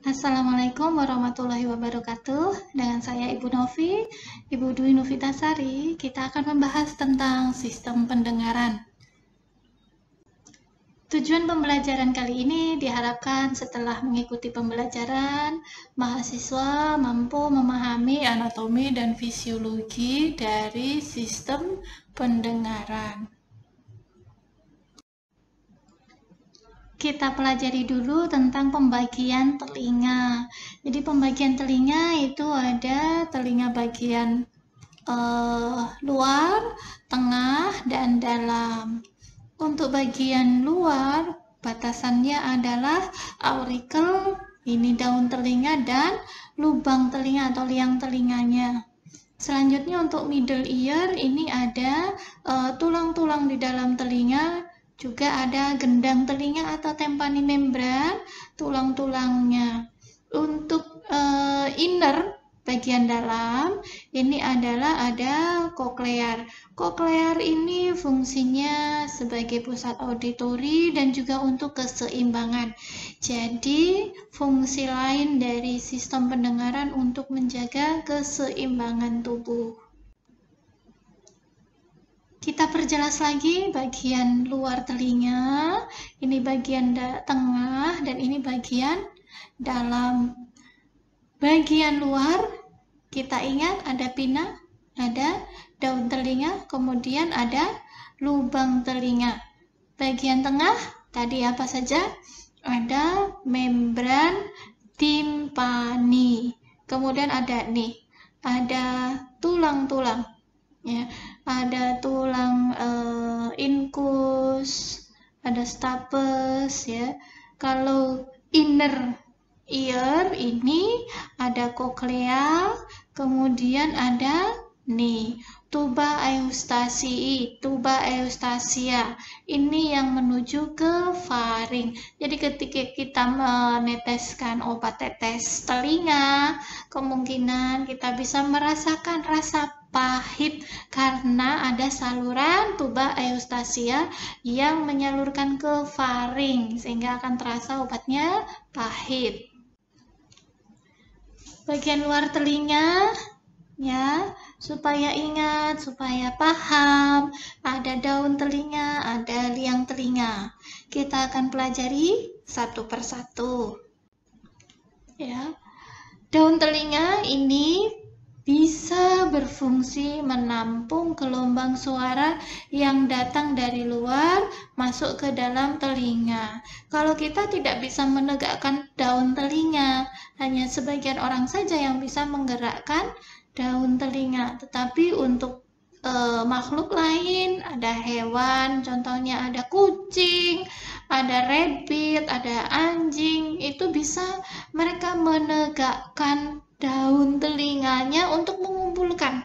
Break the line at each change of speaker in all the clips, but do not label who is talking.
Assalamualaikum warahmatullahi wabarakatuh. Dengan saya Ibu Novi, Ibu Dwi Novitasari. Kita akan membahas tentang sistem pendengaran. Tujuan pembelajaran kali ini diharapkan setelah mengikuti pembelajaran, mahasiswa mampu memahami anatomi dan fisiologi dari sistem pendengaran. Kita pelajari dulu tentang pembagian telinga. Jadi pembagian telinga itu ada telinga bagian luar, tengah, dan dalam. Untuk bagian luar, batasannya adalah aurikel, ini daun telinga, dan lubang telinga atau liang telinganya. Selanjutnya untuk middle ear, ini ada tulang-tulang di dalam telinga, juga ada gendang telinga atau tympani membran, tulang-tulangnya. Untuk inner, bagian dalam, ini adalah ada koklear. Koklear ini fungsinya sebagai pusat auditori dan juga untuk keseimbangan. Jadi, fungsi lain dari sistem pendengaran untuk menjaga keseimbangan tubuh. Kita perjelas lagi bagian luar telinga, ini bagian tengah, dan ini bagian dalam. Bagian luar, kita ingat ada pinna, ada daun telinga, kemudian ada lubang telinga. Bagian tengah, tadi apa saja? Ada membran timpani. Kemudian ada ada tulang-tulang. Ya, ada tulang incus, ada stapes ya. Kalau inner ear ini ada koklea, kemudian ada tuba eustasia. Ini yang menuju ke faring. Jadi ketika kita meneteskan obat tetes telinga, kemungkinan kita bisa merasakan rasa pahit karena ada saluran tuba eustasia yang menyalurkan ke faring sehingga akan terasa obatnya pahit. Bagian luar telinga ya, supaya ingat, supaya paham, ada daun telinga, ada liang telinga. Kita akan pelajari satu persatu. Ya. Daun telinga ini bisa berfungsi menampung gelombang suara yang datang dari luar masuk ke dalam telinga. Kalau kita tidak bisa menegakkan daun telinga, hanya sebagian orang saja yang bisa menggerakkan daun telinga. Tetapi untuk makhluk lain, ada hewan, contohnya ada kucing, ada rabbit, ada anjing, itu bisa mereka menegakkan daun telinganya untuk mengumpulkan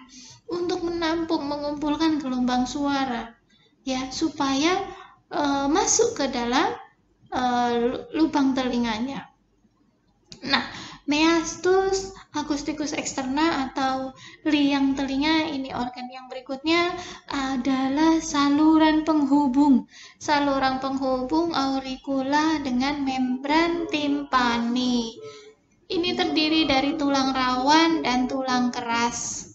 gelombang suara, ya, supaya masuk ke dalam lubang telinganya. Nah, meastus acousticus externa atau liang telinga, ini organ yang berikutnya adalah saluran penghubung auricula dengan membran timpani. Ini terdiri dari tulang rawan dan tulang keras.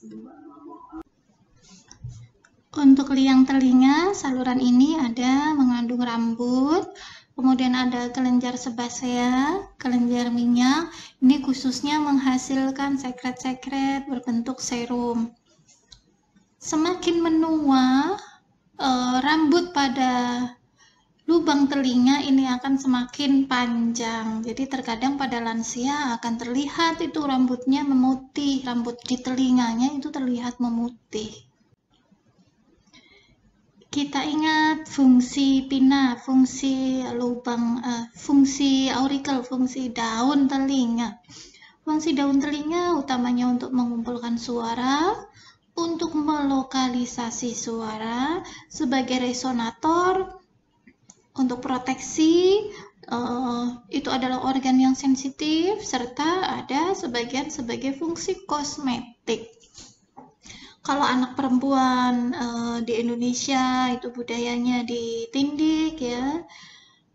Untuk liang telinga, saluran ini ada mengandung rambut, kemudian ada kelenjar sebasea, kelenjar minyak. Ini khususnya menghasilkan sekret-sekret berbentuk serum. Semakin menua, rambut pada lubang telinga ini akan semakin panjang. Jadi terkadang pada lansia akan terlihat itu rambutnya memutih, rambut di telinganya itu terlihat memutih. Kita ingat fungsi pinna, fungsi lubang, fungsi aurikel, fungsi daun telinga. Fungsi daun telinga utamanya untuk mengumpulkan suara, untuk melokalisasi suara, sebagai resonator, untuk proteksi, itu adalah organ yang sensitif, serta ada sebagai fungsi kosmetik. Kalau anak perempuan di Indonesia itu budayanya ditindik ya.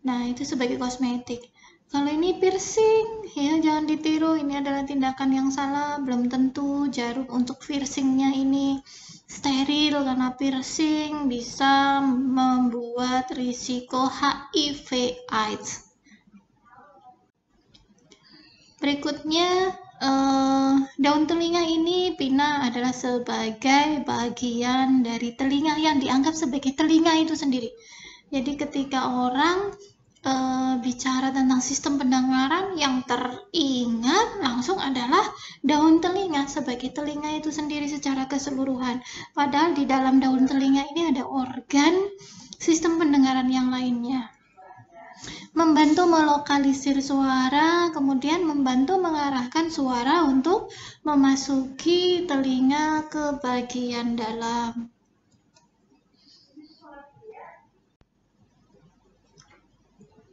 Nah, itu sebagai kosmetik. Kalau ini piercing, ya jangan ditiru, ini adalah tindakan yang salah. Belum tentu jarum untuk piercingnya ini steril, karena piercing bisa membuat risiko HIV/AIDS. Berikutnya, daun telinga ini Pina adalah sebagai bagian dari telinga yang dianggap sebagai telinga itu sendiri. Jadi ketika orang bicara tentang sistem pendengaran, yang teringat langsung adalah daun telinga sebagai telinga itu sendiri secara keseluruhan. Padahal di dalam daun telinga ini ada organ sistem pendengaran yang lainnya. Membantu melokalisir suara, kemudian membantu mengarahkan suara untuk memasuki telinga ke bagian dalam.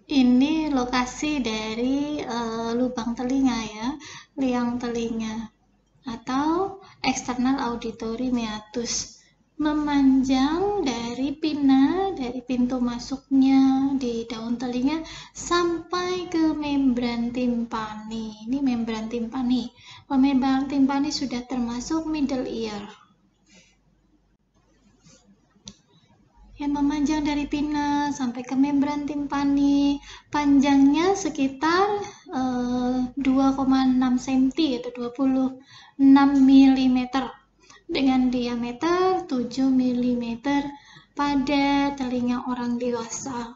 Ini lokasi dari lubang telinga ya, liang telinga atau external auditory meatus. Memanjang dari Pina, dari pintu masuknya di daun telinga sampai ke membran timpani. Ini membran timpani. Membran timpani sudah termasuk middle ear. Yang memanjang dari Pina sampai ke membran timpani, panjangnya sekitar 2,6 cm atau 26 mm dengan diameter 7 mm pada telinga orang dewasa.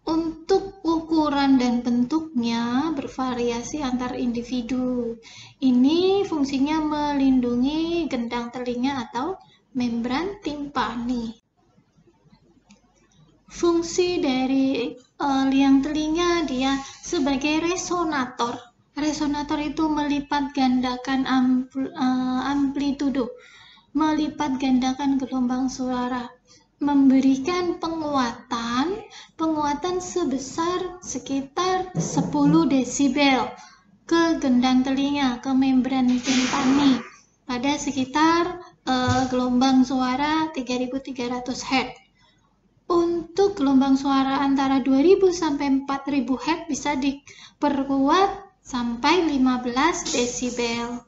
Untuk ukuran dan bentuknya bervariasi antar individu. Ini fungsinya melindungi gendang telinga atau membran timpani. Fungsi dari liang telinga, dia sebagai resonator. Resonator itu melipat gandakan amplitudo, melipat gandakan gelombang suara, memberikan penguatan sebesar sekitar 10 desibel ke gendang telinga, ke membran timpani pada sekitar gelombang suara 3300 Hz. Untuk gelombang suara antara 2000 sampai 4000 Hz bisa diperkuat sampai 15 desibel.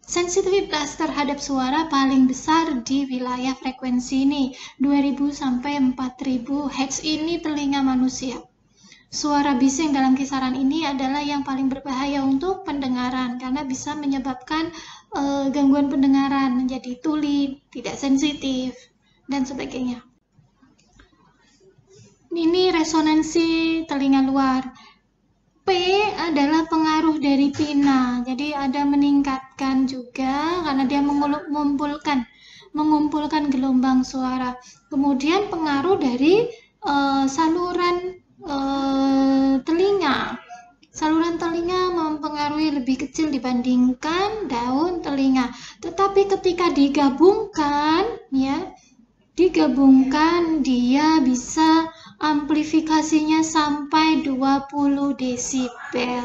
Sensitivitas terhadap suara paling besar di wilayah frekuensi ini, 2000 sampai 4000 Hz ini telinga manusia. Suara bising dalam kisaran ini adalah yang paling berbahaya untuk pendengaran karena bisa menyebabkan gangguan pendengaran, menjadi tuli, tidak sensitif, dan sebagainya. Ini resonansi telinga luar. P adalah pengaruh dari Pina, jadi ada meningkatkan juga karena dia mengumpulkan gelombang suara. Kemudian pengaruh dari saluran telinga. Saluran telinga mempengaruhi lebih kecil dibandingkan daun telinga. Tetapi ketika digabungkan, dia bisa amplifikasinya sampai 20 desibel.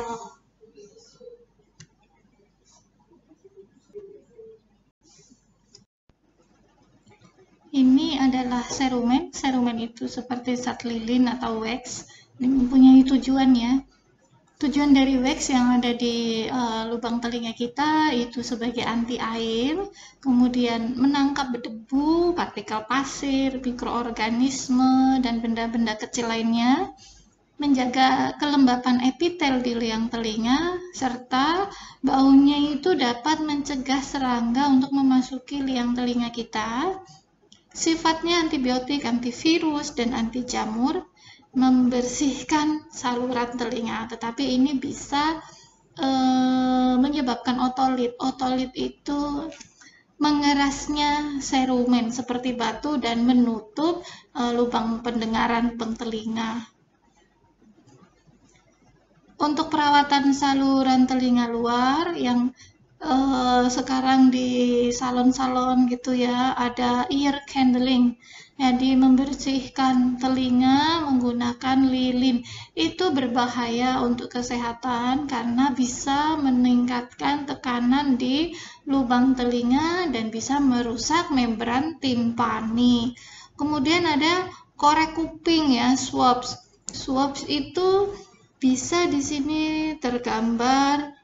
Ini adalah serumen. Serumen itu seperti zat lilin atau wax. Ini mempunyai tujuan ya. Tujuan dari wax yang ada di lubang telinga kita itu sebagai anti air, kemudian menangkap debu, partikel pasir, mikroorganisme, dan benda-benda kecil lainnya, menjaga kelembapan epitel di liang telinga, serta baunya itu dapat mencegah serangga untuk memasuki liang telinga kita. Sifatnya antibiotik, antivirus, dan anti jamur, membersihkan saluran telinga, tetapi ini bisa menyebabkan otolit. Otolit itu mengerasnya serumen seperti batu dan menutup lubang pendengaran telinga. Untuk perawatan saluran telinga luar yang sekarang di salon-salon gitu ya, ada ear candling. Jadi membersihkan telinga menggunakan lilin itu berbahaya untuk kesehatan karena bisa meningkatkan tekanan di lubang telinga dan bisa merusak membran timpani. Kemudian ada korek kuping ya, swabs. Swabs itu bisa di sini tergambar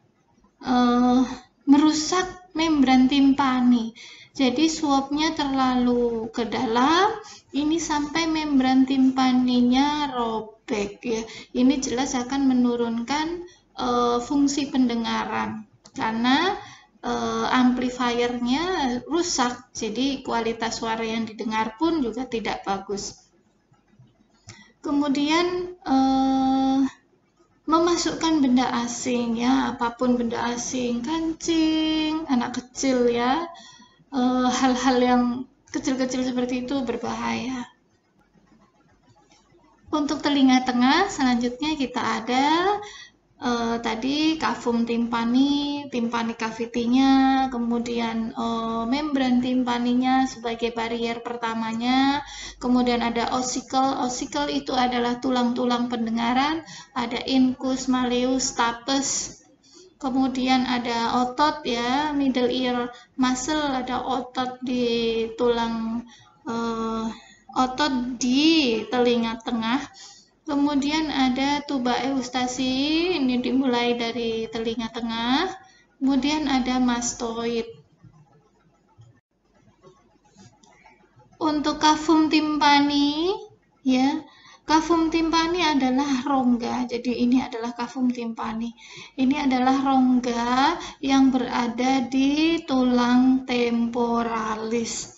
merusak membran timpani. Jadi suapnya terlalu ke dalam, ini sampai membran timpaninya robek ya. Ini jelas akan menurunkan fungsi pendengaran karena amplifiernya rusak. Jadi kualitas suara yang didengar pun juga tidak bagus. Kemudian memasukkan benda asing ya, apapun benda asing, kancing, anak kecil ya, hal-hal yang kecil-kecil seperti itu berbahaya. Untuk telinga tengah selanjutnya kita ada tadi kavum timpani, timpani cavity-nya, kemudian membran timpaninya sebagai barier pertamanya, kemudian ada ossicle. Ossicle itu adalah tulang-tulang pendengaran, ada incus, malleus, stapes. Kemudian ada otot ya, middle ear muscle, ada otot di tulang otot di telinga tengah. Kemudian ada tuba eustasi, ini dimulai dari telinga tengah. Kemudian ada mastoid. Untuk kavum timpani, ya, kavum timpani adalah rongga. Jadi ini adalah kavum timpani. Ini adalah rongga yang berada di tulang temporalis.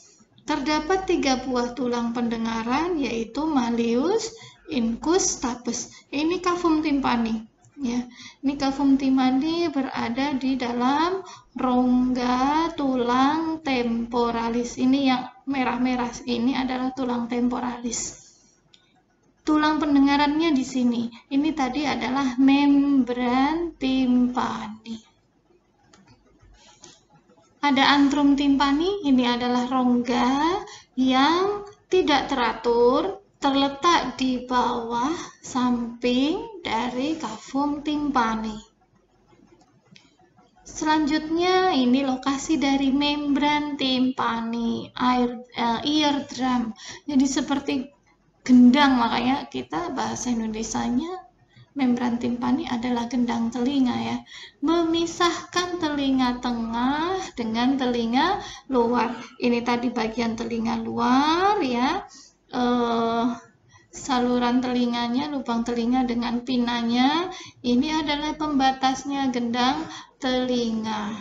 Terdapat 3 buah tulang pendengaran, yaitu malleus, incus, stapes. Ini kavum timpani. Ya, ini kavum timpani berada di dalam rongga tulang temporalis. Ini yang merah-merah ini adalah tulang temporalis. Tulang pendengarannya di sini. Ini tadi adalah membran timpani. Ada antrum timpani, ini adalah rongga yang tidak teratur, terletak di bawah samping dari kavum timpani. Selanjutnya ini lokasi dari membran timpani, eardrum. Jadi seperti gendang, makanya kita bahasa Indonesianya membran timpani adalah gendang telinga ya, memisahkan telinga tengah dengan telinga luar. Ini tadi bagian telinga luar ya, saluran telinganya, lubang telinga dengan pinanya. Ini adalah pembatasnya gendang telinga.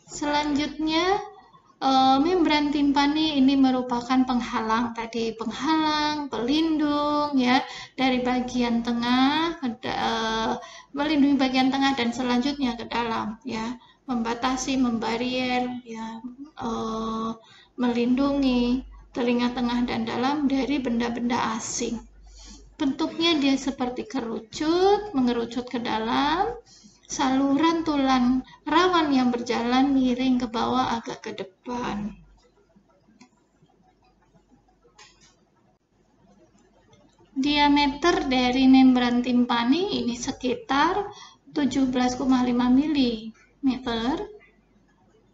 Selanjutnya membran timpani ini merupakan penghalang tadi, penghalang, pelindung ya dari bagian tengah, melindungi bagian tengah dan selanjutnya ke dalam ya, membatasi, membarier ya, melindungi telinga tengah dan dalam dari benda-benda asing. Bentuknya dia seperti kerucut, mengerucut ke dalam. Saluran tulang rawan yang berjalan miring ke bawah agak ke depan. Diameter dari membran timpani ini sekitar 17,5 mm.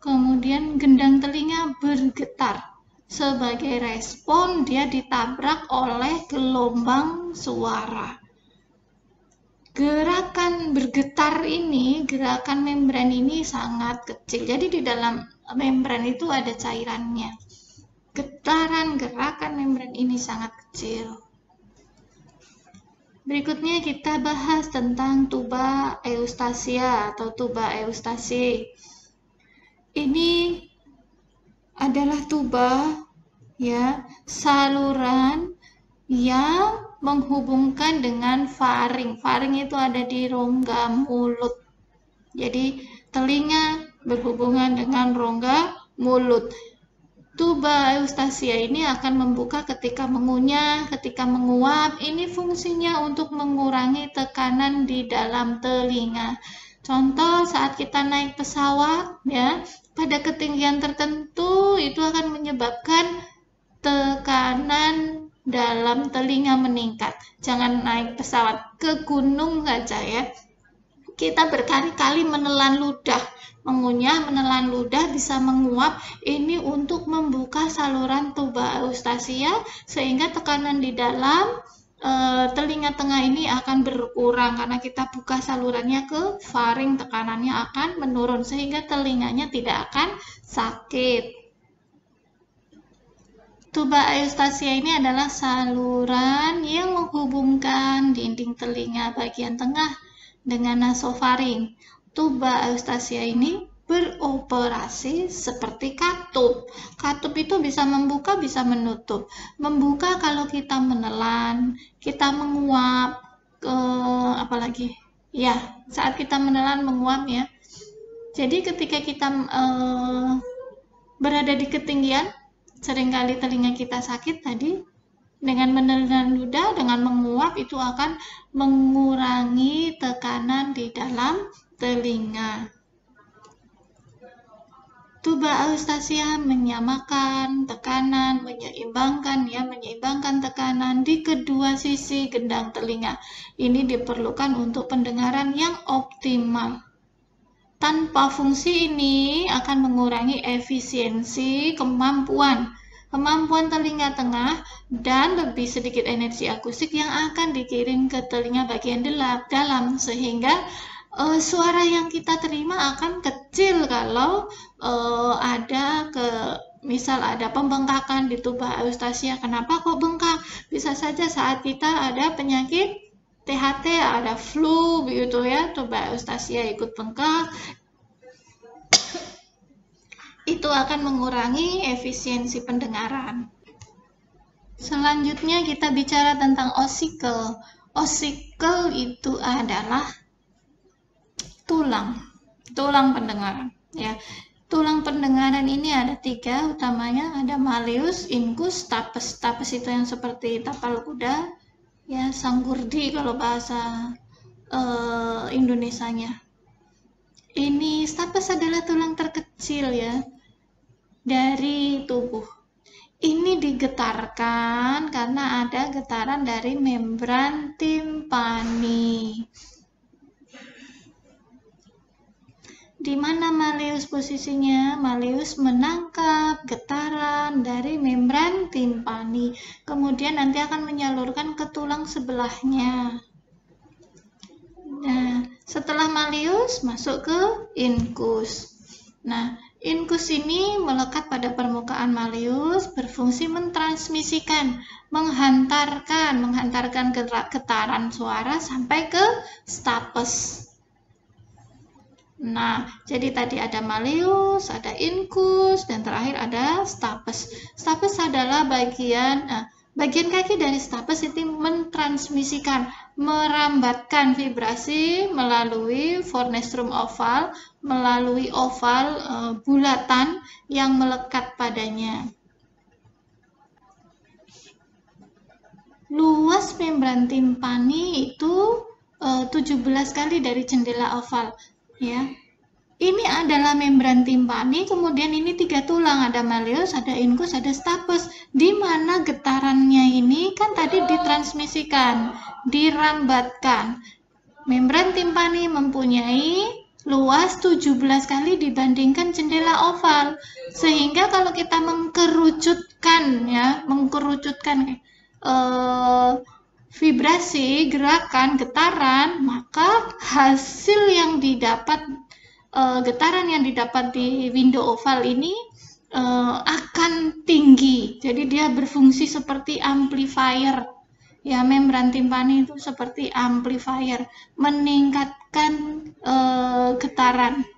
Kemudian gendang telinga bergetar. Sebagai respon dia ditabrak oleh gelombang suara. Gerakan bergetar ini, gerakan membran ini sangat kecil. Jadi di dalam membran itu ada cairannya. Getaran gerakan membran ini sangat kecil. Berikutnya kita bahas tentang tuba eustasia atau tuba eustasi. Ini adalah tuba ya, saluran yang menghubungkan dengan faring. Faring itu ada di rongga mulut. Jadi telinga berhubungan dengan rongga mulut. Tuba eustasia ini akan membuka ketika mengunyah, ketika menguap. Ini fungsinya untuk mengurangi tekanan di dalam telinga. Contoh saat kita naik pesawat ya, pada ketinggian tertentu itu akan menyebabkan tekanan dalam telinga meningkat. Jangan naik pesawat ke gunung saja ya. Kita berkali-kali menelan ludah, mengunyah, menelan ludah bisa menguap. Ini untuk membuka saluran tuba eustasia sehingga tekanan di dalam telinga tengah ini akan berkurang karena kita buka salurannya ke faring, tekanannya akan menurun sehingga telinganya tidak akan sakit. Tuba eustasia ini adalah saluran yang menghubungkan dinding telinga bagian tengah dengan nasofaring. Tuba eustasia ini beroperasi seperti katup. Katup itu bisa membuka, bisa menutup. Membuka kalau kita menelan, kita menguap, apalagi ya saat kita menelan menguap ya. Jadi ketika kita berada di ketinggian, seringkali telinga kita sakit tadi. Dengan menelan ludah, dengan menguap itu akan mengurangi tekanan di dalam telinga. Tuba eustasia menyamakan tekanan, menyeimbangkan tekanan di kedua sisi gendang telinga. Ini diperlukan untuk pendengaran yang optimal. Tanpa fungsi ini akan mengurangi efisiensi kemampuan telinga tengah dan lebih sedikit energi akustik yang akan dikirim ke telinga bagian dalam sehingga suara yang kita terima akan kecil kalau misal ada pembengkakan di tuba eustasia. Kenapa kok bengkak? Bisa saja saat kita ada penyakit THT, ada flu begitu ya, tuba eustasia ikut bengkak. Itu akan mengurangi efisiensi pendengaran. Selanjutnya kita bicara tentang ossicle. Ossicle itu adalah tulang pendengaran ya. Tulang pendengaran ini ada 3 utamanya, ada malleus, incus, stapes. Stapes itu yang seperti tapal kuda ya, sanggurdi kalau bahasa Indonesianya. Ini stapes adalah tulang terkecil ya dari tubuh. Ini digetarkan karena ada getaran dari membran timpani. Di mana malleus posisinya? Malleus menangkap getaran dari membran timpani, kemudian nanti akan menyalurkan ke tulang sebelahnya. Nah, setelah malleus masuk ke incus. Nah, incus ini melekat pada permukaan malleus, berfungsi mentransmisikan, menghantarkan getaran suara sampai ke stapes. Nah, jadi tadi ada malleus, ada incus, dan terakhir ada stapes. Stapes adalah bagian kaki dari stapes itu mentransmisikan, merambatkan vibrasi melalui fornestrum oval, melalui oval bulatan yang melekat padanya. Luas membran timpani itu 17 kali dari jendela oval. Ya, ini adalah membran timpani, kemudian ini 3 tulang, ada malleus, ada incus, ada stapes, di mana getarannya ini kan tadi ditransmisikan, dirambatkan. Membran timpani mempunyai luas 17 kali dibandingkan jendela oval, sehingga kalau kita mengkerucutkan vibrasi, gerakan, getaran, maka hasil yang didapat, getaran yang didapat di window oval ini akan tinggi. Jadi dia berfungsi seperti amplifier. Ya, membran timpani itu seperti amplifier, meningkatkan getaran.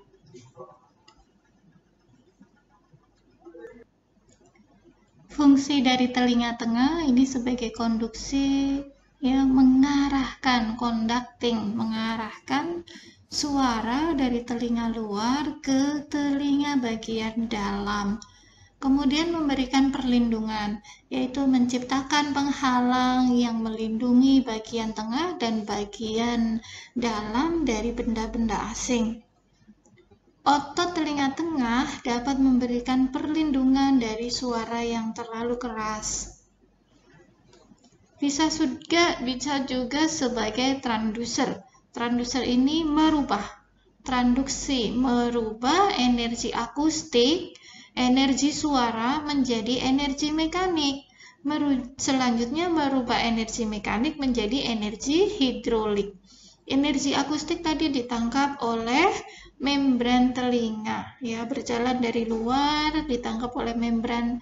Fungsi dari telinga tengah ini sebagai konduksi yang mengarahkan suara dari telinga luar ke telinga bagian dalam. Kemudian memberikan perlindungan, yaitu menciptakan penghalang yang melindungi bagian tengah dan bagian dalam dari benda-benda asing. Otot telinga tengah dapat memberikan perlindungan dari suara yang terlalu keras. Bisa juga sebagai transducer. Transducer ini merubah energi akustik, energi suara menjadi energi mekanik. Selanjutnya merubah energi mekanik menjadi energi hidrolik. Energi akustik tadi ditangkap oleh membran telinga, ya, berjalan dari luar, ditangkap oleh membran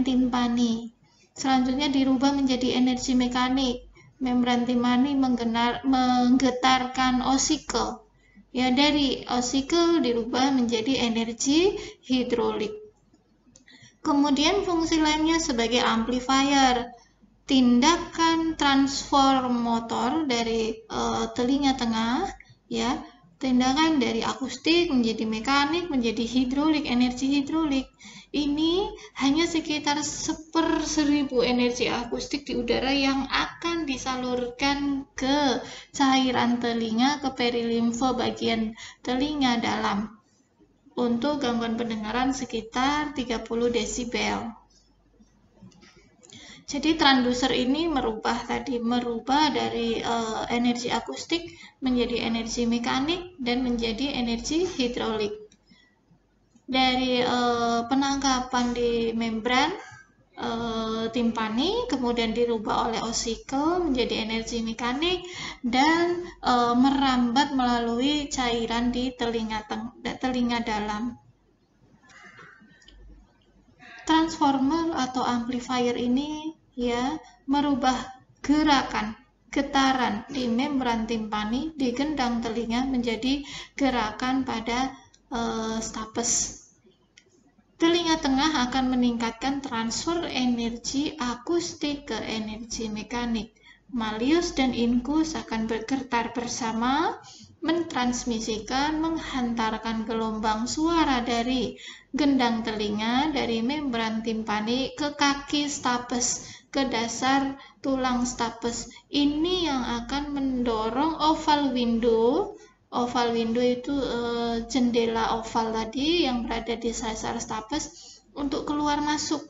timpani. Selanjutnya dirubah menjadi energi mekanik. Membran timpani menggetarkan osikel. Ya, dari osikel dirubah menjadi energi hidrolik. Kemudian fungsi lainnya sebagai amplifier. Tindakan transfer motor dari telinga tengah, ya, tindakan dari akustik menjadi mekanik menjadi hidrolik, energi hidrolik. Ini hanya sekitar 1/1000 energi akustik di udara yang akan disalurkan ke cairan telinga, ke perilimfe bagian telinga dalam. Untuk gangguan pendengaran sekitar 30 desibel. Jadi transducer ini merubah dari energi akustik menjadi energi mekanik dan menjadi energi hidrolik. Dari penangkapan di membran timpani, kemudian dirubah oleh osikel menjadi energi mekanik dan merambat melalui cairan di telinga dalam. Transformer atau amplifier ini, ya, merubah getaran di membran timpani di gendang telinga menjadi gerakan pada stapes. Telinga tengah akan meningkatkan transfer energi akustik ke energi mekanik. Malleus dan incus akan bergetar bersama, mentransmisikan, menghantarkan gelombang suara dari gendang telinga, dari membran timpani ke kaki stapes, ke dasar tulang stapes. Ini yang akan mendorong oval window. Oval window itu jendela oval tadi yang berada di dasar stapes untuk keluar masuk,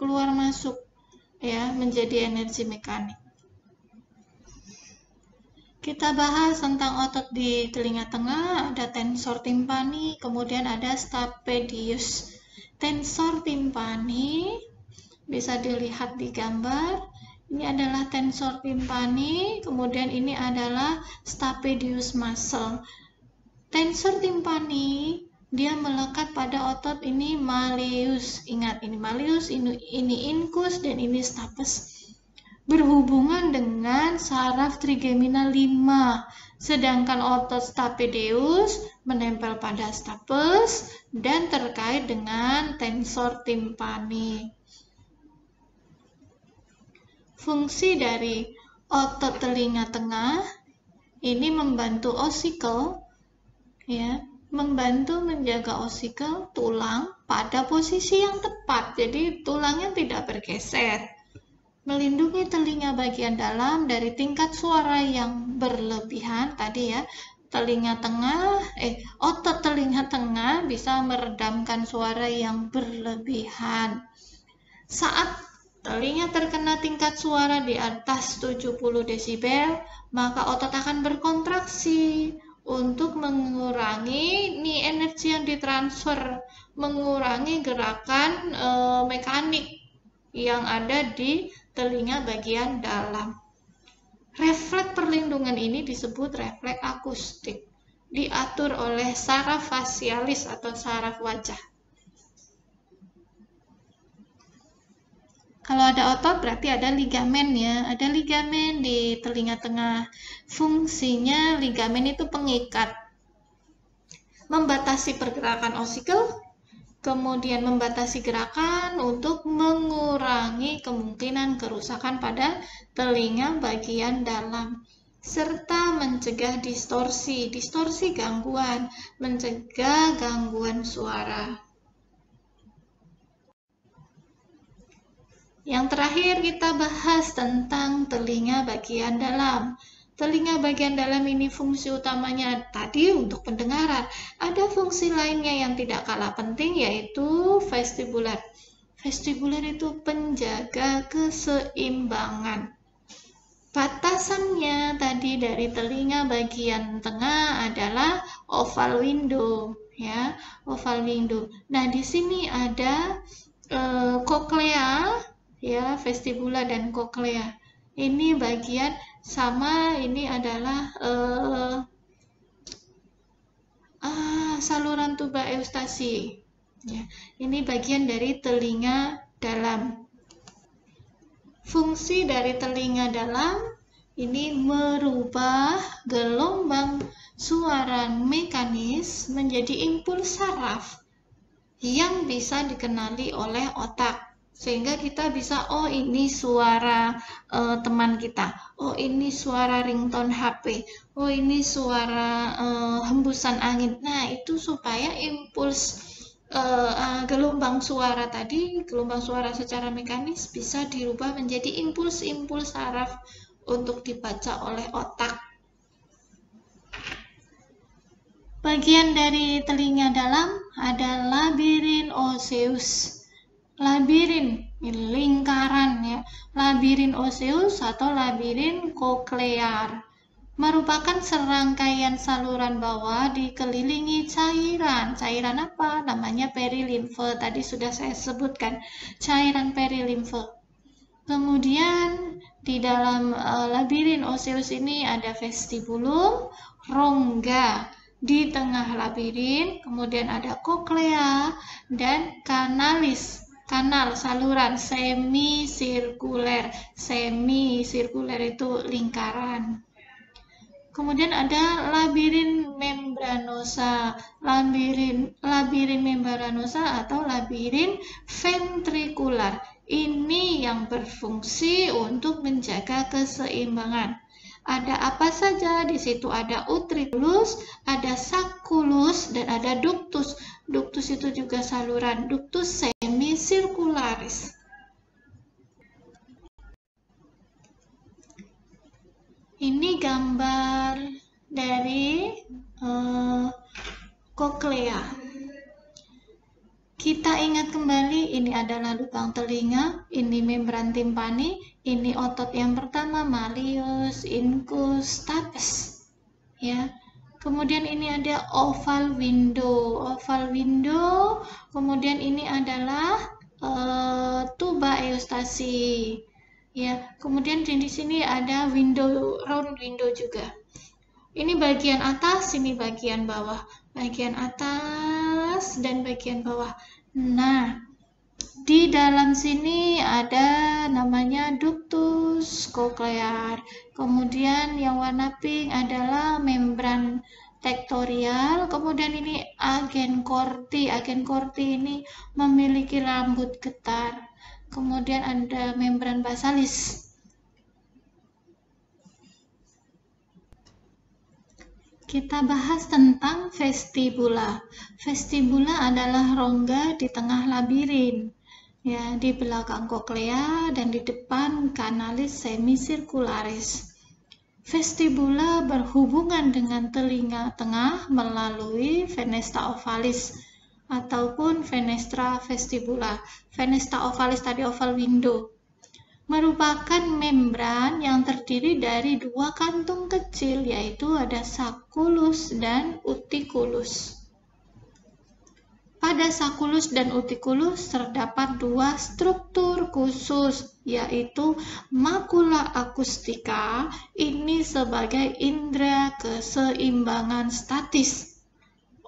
ya, menjadi energi mekanik. Kita bahas tentang otot di telinga tengah, ada tensor timpani, kemudian ada stapedius. Tensor timpani bisa dilihat di gambar. Ini adalah tensor timpani, kemudian ini adalah stapedius muscle. Tensor timpani dia melekat pada otot ini malleus. Ingat, ini malleus, ini incus, dan ini stapes. Berhubungan dengan saraf trigeminal 5. Sedangkan otot stapedius menempel pada stapes dan terkait dengan tensor timpani. Fungsi dari otot telinga tengah ini membantu osikel, ya, membantu menjaga osikel tulang pada posisi yang tepat, jadi tulangnya tidak bergeser, melindungi telinga bagian dalam dari tingkat suara yang berlebihan tadi, ya. Otot telinga tengah bisa meredamkan suara yang berlebihan. Saat telinga terkena tingkat suara di atas 70 desibel, maka otot akan berkontraksi untuk mengurangi energi yang ditransfer, mengurangi gerakan mekanik yang ada di telinga bagian dalam. Refleks perlindungan ini disebut refleks akustik, diatur oleh saraf fasialis atau saraf wajah. Kalau ada otot berarti ada ligamen, ya. Ada ligamen di telinga tengah. Fungsinya ligamen itu pengikat, membatasi pergerakan osikel, kemudian membatasi gerakan untuk mengurangi kemungkinan kerusakan pada telinga bagian dalam, serta mencegah distorsi gangguan, mencegah gangguan suara. Yang terakhir kita bahas tentang telinga bagian dalam. Telinga bagian dalam ini fungsi utamanya tadi untuk pendengaran. Ada fungsi lainnya yang tidak kalah penting, yaitu vestibular. Vestibular itu penjaga keseimbangan. Batasannya tadi dari telinga bagian tengah adalah oval window, ya, oval window. Nah, di sini ada koklea, ya, vestibula dan koklea. Ini bagian sama, ini adalah saluran tuba eustasi. Ya, ini bagian dari telinga dalam. Fungsi dari telinga dalam ini merubah gelombang suara mekanis menjadi impuls saraf yang bisa dikenali oleh otak. Sehingga kita bisa, oh ini suara teman kita, oh ini suara ringtone HP, oh ini suara hembusan angin. Nah, itu supaya impuls gelombang suara tadi, gelombang suara secara mekanis bisa dirubah menjadi impuls-impuls saraf untuk dibaca oleh otak. Bagian dari telinga dalam ada labirin osseus. Labirin, lingkaran ya. Labirin osseus atau labirin koklear merupakan serangkaian saluran bawah dikelilingi cairan. Cairan apa? Namanya perilimfe. Tadi sudah saya sebutkan, cairan perilimfe. Kemudian di dalam labirin osseus ini ada vestibulum, rongga di tengah labirin, kemudian ada koklea dan kanalis. Kanal saluran semisirkuler. Semisirkuler itu lingkaran. Kemudian ada labirin membranosa. Labirin membranosa atau labirin ventrikular. Ini yang berfungsi untuk menjaga keseimbangan. Ada apa saja? Di situ ada utriculus, ada sacculus, dan ada ductus. Ductus itu juga saluran, ductus semicircularis. Ini gambar dari koklea. Kita ingat kembali, ini adalah lubang telinga, ini membran timpani, ini otot yang pertama, malleus, incus, stapes. Ya. Kemudian ini ada oval window. Oval window, kemudian ini adalah tuba eustasi. Ya, kemudian di sini ada window, round window juga. Ini bagian atas, ini bagian bawah. Bagian atas dan bagian bawah. Nah, di dalam sini ada namanya ductus cochlear. Kemudian yang warna pink adalah membran tektorial. Kemudian ini agen corti. Agen corti ini memiliki rambut getar. Kemudian ada membran basalis. Kita bahas tentang vestibula. Vestibula adalah rongga di tengah labirin. Ya, di belakang koklea dan di depan kanalis semicircularis. Vestibula berhubungan dengan telinga tengah melalui fenestra ovalis ataupun fenestra vestibula. Fenestra ovalis tadi oval window. Merupakan membran yang terdiri dari dua kantung kecil, yaitu ada sacculus dan uticulus. Pada sacculus dan uticulus terdapat dua struktur khusus, yaitu makula akustika, ini sebagai indera keseimbangan statis,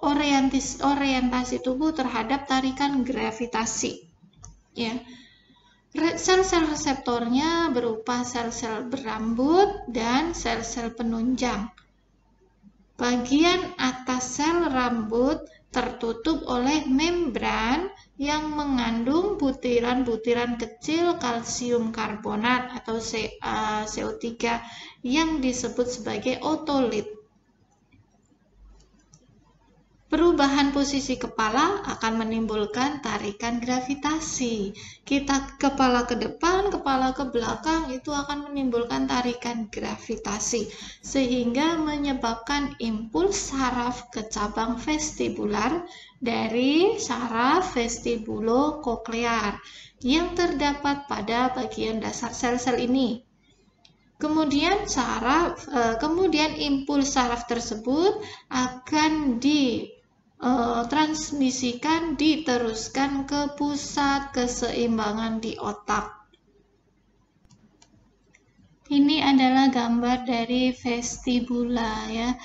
orientasi tubuh terhadap tarikan gravitasi. Ya. Sel-sel reseptornya berupa sel-sel berambut dan sel-sel penunjang. Bagian atas sel rambut tertutup oleh membran yang mengandung butiran-butiran kecil kalsium karbonat atau CO3 yang disebut sebagai otolit. Perubahan posisi kepala akan menimbulkan tarikan gravitasi. Kita kepala ke depan, kepala ke belakang, itu akan menimbulkan tarikan gravitasi. Sehingga menyebabkan impuls saraf ke cabang vestibular dari saraf vestibulo-koklear yang terdapat pada bagian dasar sel-sel ini. Kemudian impuls saraf tersebut akan diteruskan ke pusat keseimbangan di otak. Ini adalah gambar dari vestibula ya.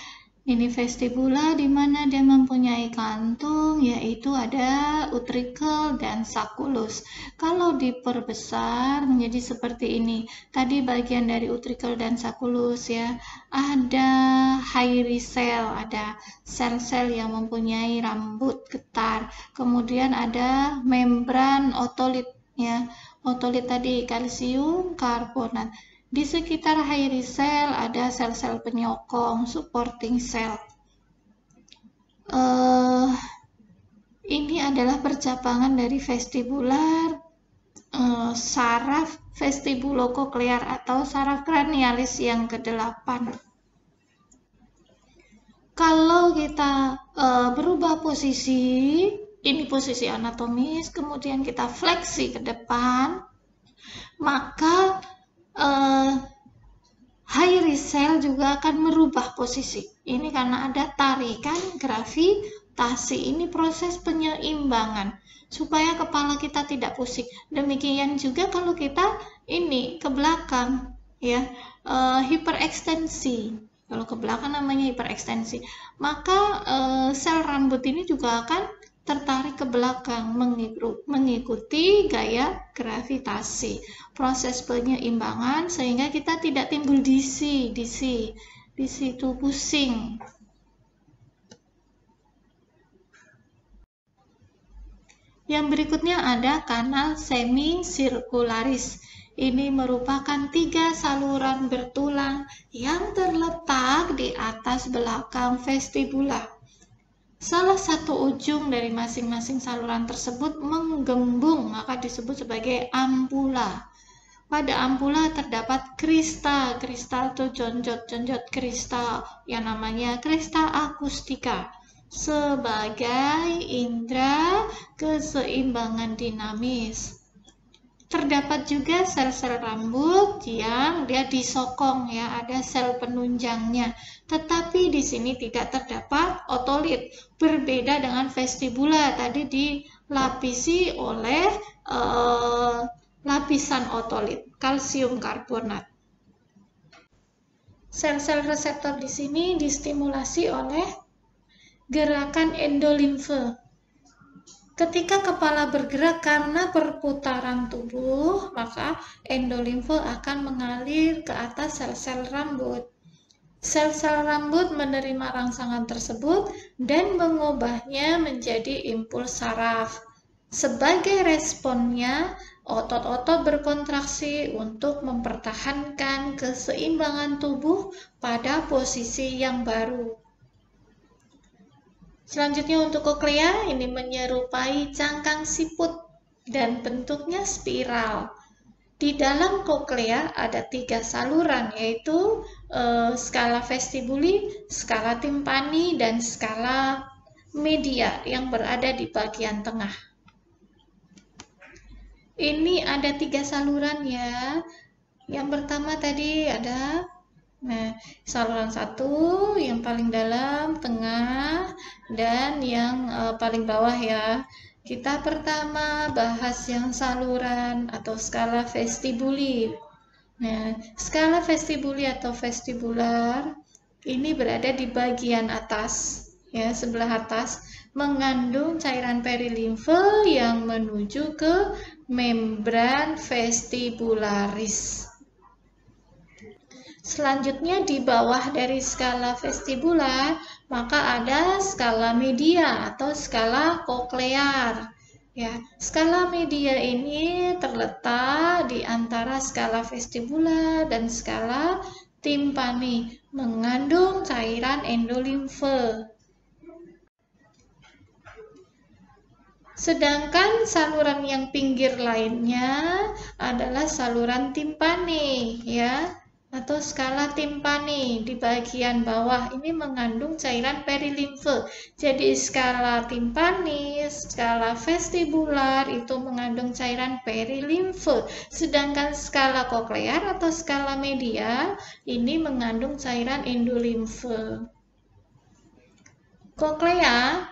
Ini vestibula di mana dia mempunyai kantung, yaitu ada utricle dan sacculus. Kalau diperbesar menjadi seperti ini. Tadi bagian dari utricle dan sacculus ya. Ada hairy cell, ada sel-sel yang mempunyai rambut getar. Kemudian ada membran otolit ya. Otolit tadi kalsium karbonat. Di sekitar hairy cell ada sel-sel penyokong, supporting cell. Ini adalah percabangan dari vestibular, saraf vestibulokoklear atau saraf kranialis yang ke-8. Kalau kita berubah posisi, ini posisi anatomis, kemudian kita fleksi ke depan, maka hairy cell juga akan merubah posisi. Ini karena ada tarikan gravitasi. Ini proses penyeimbangan supaya kepala kita tidak pusing. Demikian juga kalau kita ini ke belakang ya, hiperekstensi. Kalau ke belakang namanya hiperekstensi. Maka sel rambut ini juga akan tertarik ke belakang mengikuti gaya gravitasi, proses penyeimbangan sehingga kita tidak timbul disi di situ pusing. Yang berikutnya ada kanal semisirkularis. Ini merupakan 3 saluran bertulang yang terletak di atas belakang vestibula. Salah satu ujung dari masing-masing saluran tersebut menggembung, maka disebut sebagai ampula. Pada ampula terdapat kristal. Kristal itu jonjot kristal yang namanya kristal akustika sebagai indera keseimbangan dinamis. Terdapat juga sel-sel rambut yang dia disokong ya, ada sel penunjangnya. Tetapi di sini tidak terdapat otolit. Berbeda dengan vestibula, tadi dilapisi oleh lapisan otolit, kalsium karbonat. Sel-sel reseptor di sini distimulasi oleh gerakan endolimfe. Ketika kepala bergerak karena perputaran tubuh, maka endolimfe akan mengalir ke atas sel-sel rambut. Sel-sel rambut menerima rangsangan tersebut dan mengubahnya menjadi impuls saraf. Sebagai responnya, otot-otot berkontraksi untuk mempertahankan keseimbangan tubuh pada posisi yang baru. Selanjutnya untuk koklea, ini menyerupai cangkang siput dan bentuknya spiral. Di dalam koklea ada 3 saluran, yaitu skala vestibuli, skala timpani, dan skala media yang berada di bagian tengah. Ini ada 3 saluran ya. Yang pertama tadi ada saluran 1 yang paling dalam, tengah, dan yang paling bawah ya. Kita pertama bahas yang saluran atau skala vestibuli. Nah, skala vestibuli atau vestibular ini berada di bagian atas ya, sebelah atas, mengandung cairan perilimfe yang menuju ke membran vestibularis. Selanjutnya di bawah dari skala vestibular, maka ada skala media atau skala koklear. Ya, skala media ini terletak di antara skala vestibular dan skala timpani, mengandung cairan endolimfe. Sedangkan saluran yang pinggir lainnya adalah saluran timpani, ya, atau skala timpani di bagian bawah ini mengandung cairan perilimfe. Jadi skala timpani, skala vestibular itu mengandung cairan perilimfe, sedangkan skala koklear atau skala media ini mengandung cairan endolimfe. Koklea,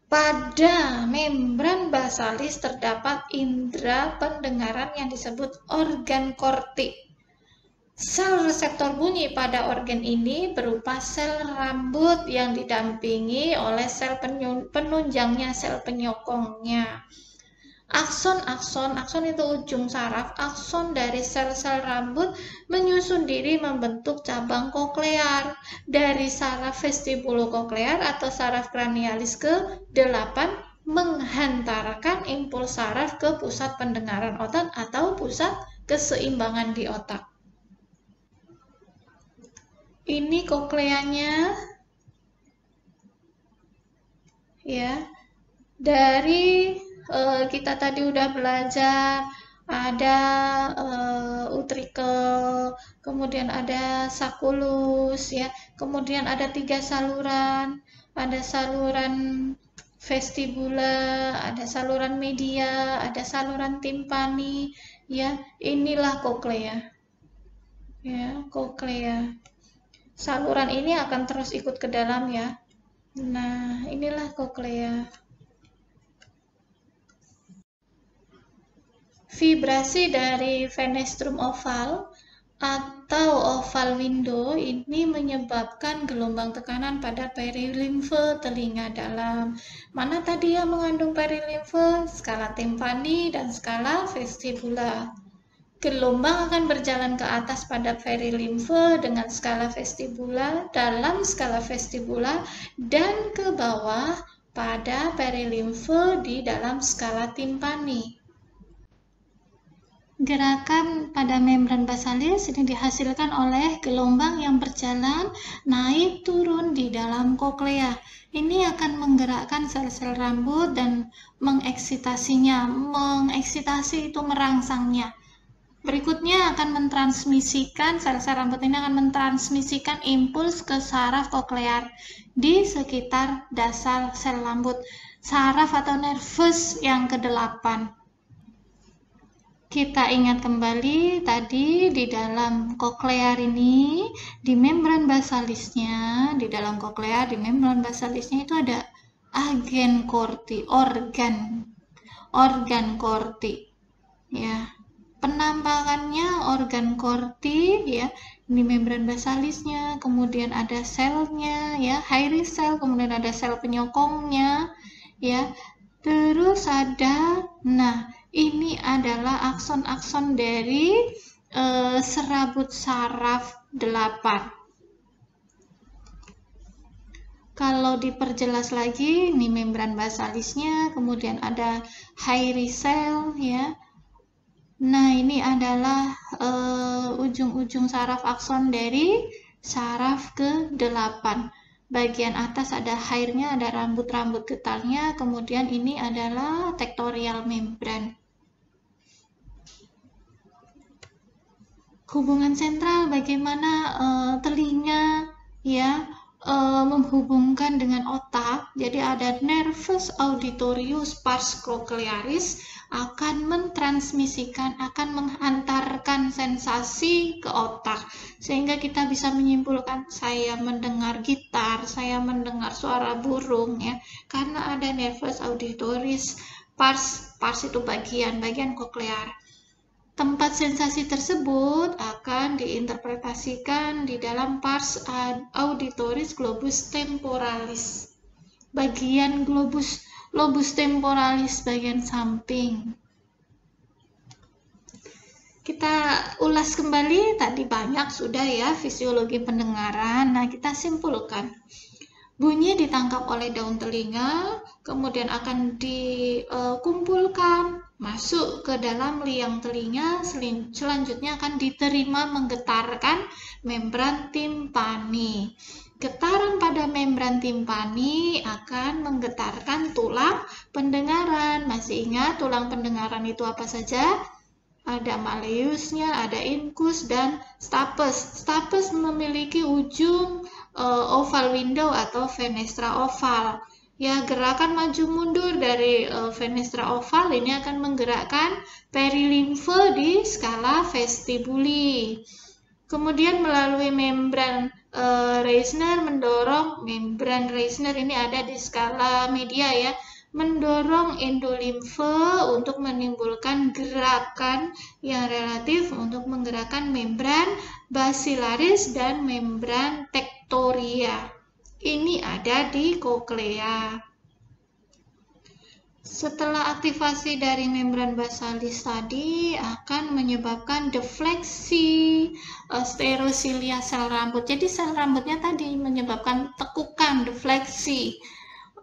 pada membran basalis terdapat indera pendengaran yang disebut organ kortik. Sel reseptor bunyi pada organ ini berupa sel rambut yang didampingi oleh sel penunjangnya, sel penyokongnya. Akson itu ujung saraf. Akson dari sel-sel rambut menyusun diri membentuk cabang koklear. Dari saraf vestibulokoklear atau saraf kranialis ke-8 menghantarkan impuls saraf ke pusat pendengaran otak atau pusat keseimbangan di otak. Ini kokleanya. Ya. Dari kita tadi udah belajar ada utrikel, kemudian ada sakulus, ya, kemudian ada 3 saluran, ada saluran vestibula, ada saluran media, ada saluran timpani, ya, inilah koklea, ya, koklea. Saluran ini akan terus ikut ke dalam, ya. Nah, inilah koklea. Vibrasi dari fenestrum oval atau oval window ini menyebabkan gelombang tekanan pada perilimfe telinga dalam. Mana tadi yang mengandung perilimfe? Skala timpani dan skala vestibula. Gelombang akan berjalan ke atas pada perilimfe dengan skala vestibula, dalam skala vestibula, dan ke bawah pada perilimfe di dalam skala timpani. Gerakan pada membran basalis ini dihasilkan oleh gelombang yang berjalan naik turun di dalam koklea. Ini akan menggerakkan sel-sel rambut dan mengeksitasinya. Mengeksitasi itu merangsangnya. Berikutnya akan mentransmisikan, sel-sel rambut ini akan mentransmisikan impuls ke saraf koklear di sekitar dasar sel rambut. Saraf atau nervus yang ke-8. Kita ingat kembali tadi di dalam koklear ini, di membran basalisnya, di dalam koklear, di membran basalisnya itu ada agen korti, organ korti, ya. Penampakannya organ korti, ya, di membran basalisnya, kemudian ada selnya, ya, Hayri cell, kemudian ada sel penyokongnya, ya. Terus ada, nah, ini adalah akson-akson dari serabut saraf 8. Kalau diperjelas lagi, ini membran basalisnya, kemudian ada Hayri cell, ya. Nah, ini adalah ujung-ujung saraf akson dari saraf ke-8. Bagian atas ada hairnya, ada rambut-rambut getarnya, kemudian ini adalah tektorial membran. Hubungan sentral bagaimana telinga, ya, menghubungkan dengan otak. Jadi ada nervus auditorius pars cochlearis akan mentransmisikan, akan menghantarkan sensasi ke otak, sehingga kita bisa menyimpulkan saya mendengar gitar, saya mendengar suara burung, ya, karena ada nervus auditoris pars itu bagian koklear. Tempat sensasi tersebut akan diinterpretasikan di dalam pars auditoris globus temporalis, bagian lobus temporalis bagian samping. Kita ulas kembali, tadi banyak sudah, ya, fisiologi pendengaran. Nah, kita simpulkan. Bunyi ditangkap oleh daun telinga, kemudian akan dikumpulkan, masuk ke dalam liang telinga, selanjutnya akan diterima menggetarkan membran timpani. Getaran pada membran timpani akan menggetarkan tulang pendengaran. Masih ingat tulang pendengaran itu apa saja? Ada malleusnya, ada incus, dan stapes. Stapes memiliki ujung oval window atau fenestra oval. Ya, gerakan maju mundur dari fenestra oval ini akan menggerakkan perilimfe di skala vestibuli. Kemudian melalui membran Reisner mendorong, membran Reisner ini ada di skala media, ya, mendorong endolimfe untuk menimbulkan gerakan yang relatif untuk menggerakkan membran basilaris dan membran tectoria. Ini ada di koklea. Setelah aktivasi dari membran basalis tadi akan menyebabkan defleksi sterosilia sel rambut. Jadi sel rambutnya tadi menyebabkan tekukan, defleksi.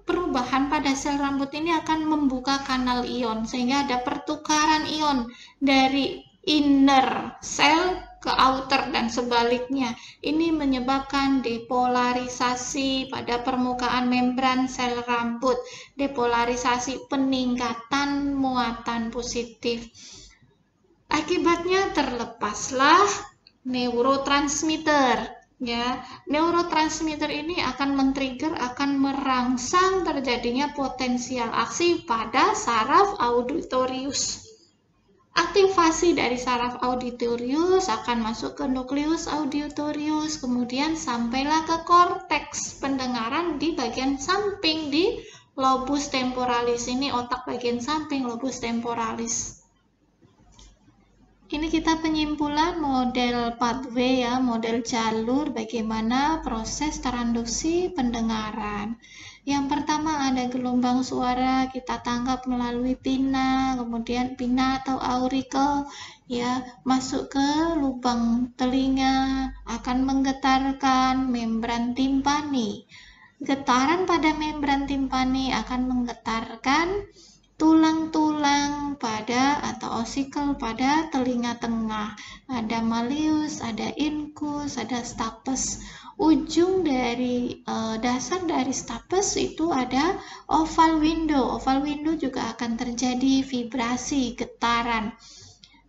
Perubahan pada sel rambut ini akan membuka kanal ion sehingga ada pertukaran ion dari inner sel ke outer dan sebaliknya. Ini menyebabkan depolarisasi pada permukaan membran sel rambut. Depolarisasi, peningkatan muatan positif. Akibatnya terlepaslah neurotransmitter. Ya, neurotransmitter ini akan men-trigger, akan merangsang terjadinya potensial aksi pada saraf auditorius. Aktivasi dari saraf auditorius akan masuk ke nukleus auditorius, kemudian sampailah ke korteks pendengaran di bagian samping di lobus temporalis. Ini otak bagian samping lobus temporalis. Ini kita penyimpulan model pathway ya, model jalur bagaimana proses transduksi pendengaran. Yang pertama ada gelombang suara kita tangkap melalui pinna, kemudian pinna atau auricle ya masuk ke lubang telinga, akan menggetarkan membran timpani. Getaran pada membran timpani akan menggetarkan tulang-tulang pada atau osikel pada telinga tengah. Ada malleus, ada incus, ada stapes. Ujung dari dasar dari stapes itu ada oval window. Oval window juga akan terjadi vibrasi, getaran.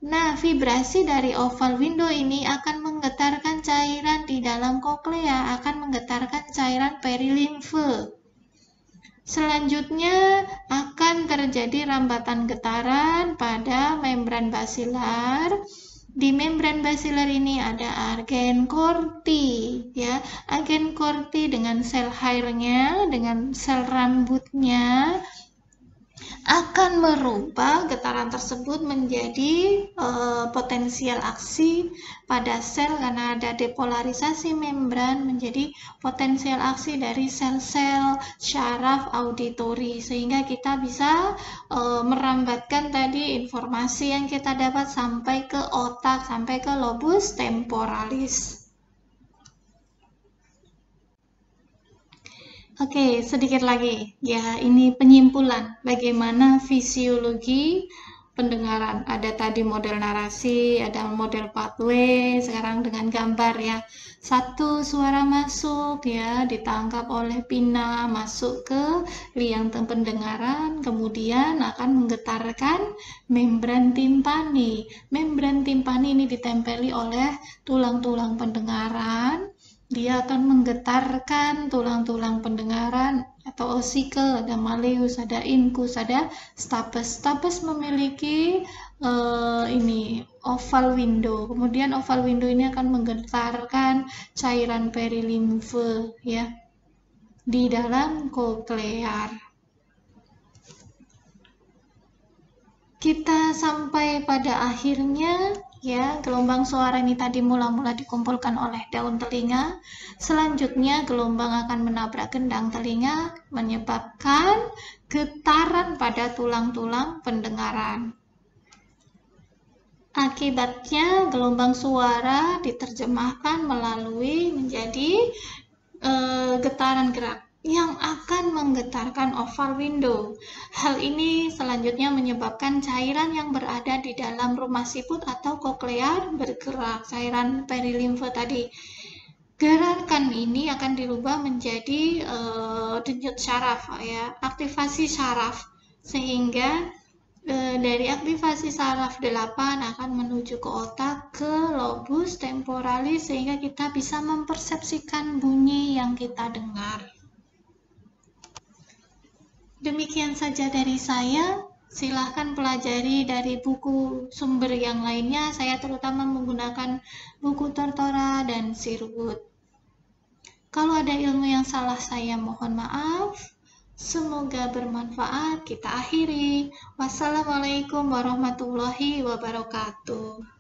Nah, vibrasi dari oval window ini akan menggetarkan cairan di dalam koklea, akan menggetarkan cairan perilimfe. Selanjutnya akan terjadi rambatan getaran pada membran basilar. Di membran basilar ini ada agen Corti, ya, agen Corti dengan sel hairnya, dengan sel rambutnya akan merubah getaran tersebut menjadi potensial aksi pada sel karena ada depolarisasi membran menjadi potensial aksi dari sel-sel syaraf auditori sehingga kita bisa merambatkan tadi informasi yang kita dapat sampai ke otak, sampai ke lobus temporalis. Oke, sedikit lagi. Ya, ini penyimpulan bagaimana fisiologi pendengaran. Ada tadi model narasi, ada model pathway, sekarang dengan gambar ya. Satu suara masuk ya, ditangkap oleh pinna, masuk ke liang pendengaran, kemudian akan menggetarkan membran timpani. Membran timpani ini ditempeli oleh tulang-tulang pendengaran. Dia akan menggetarkan tulang-tulang pendengaran atau osikel, ada malleus, ada incus, ada stapes. Stapes memiliki ini oval window. Kemudian oval window ini akan menggetarkan cairan perilimfe ya di dalam koklear. Kita sampai pada akhirnya ya, gelombang suara ini tadi mula-mula dikumpulkan oleh daun telinga. Selanjutnya gelombang akan menabrak gendang telinga, menyebabkan getaran pada tulang-tulang pendengaran. Akibatnya gelombang suara diterjemahkan melalui menjadi getaran gerak yang akan menggetarkan oval window. Hal ini selanjutnya menyebabkan cairan yang berada di dalam rumah siput atau koklear bergerak, cairan perilimfe tadi. Gerakan ini akan dirubah menjadi denyut syaraf ya, aktivasi syaraf sehingga dari aktivasi saraf 8 akan menuju ke otak, ke lobus temporalis sehingga kita bisa mempersepsikan bunyi yang kita dengar. Demikian saja dari saya. Silahkan pelajari dari buku sumber yang lainnya. Saya terutama menggunakan buku Tortora dan Sherwood. Kalau ada ilmu yang salah saya mohon maaf. Semoga bermanfaat. Kita akhiri. Wassalamualaikum warahmatullahi wabarakatuh.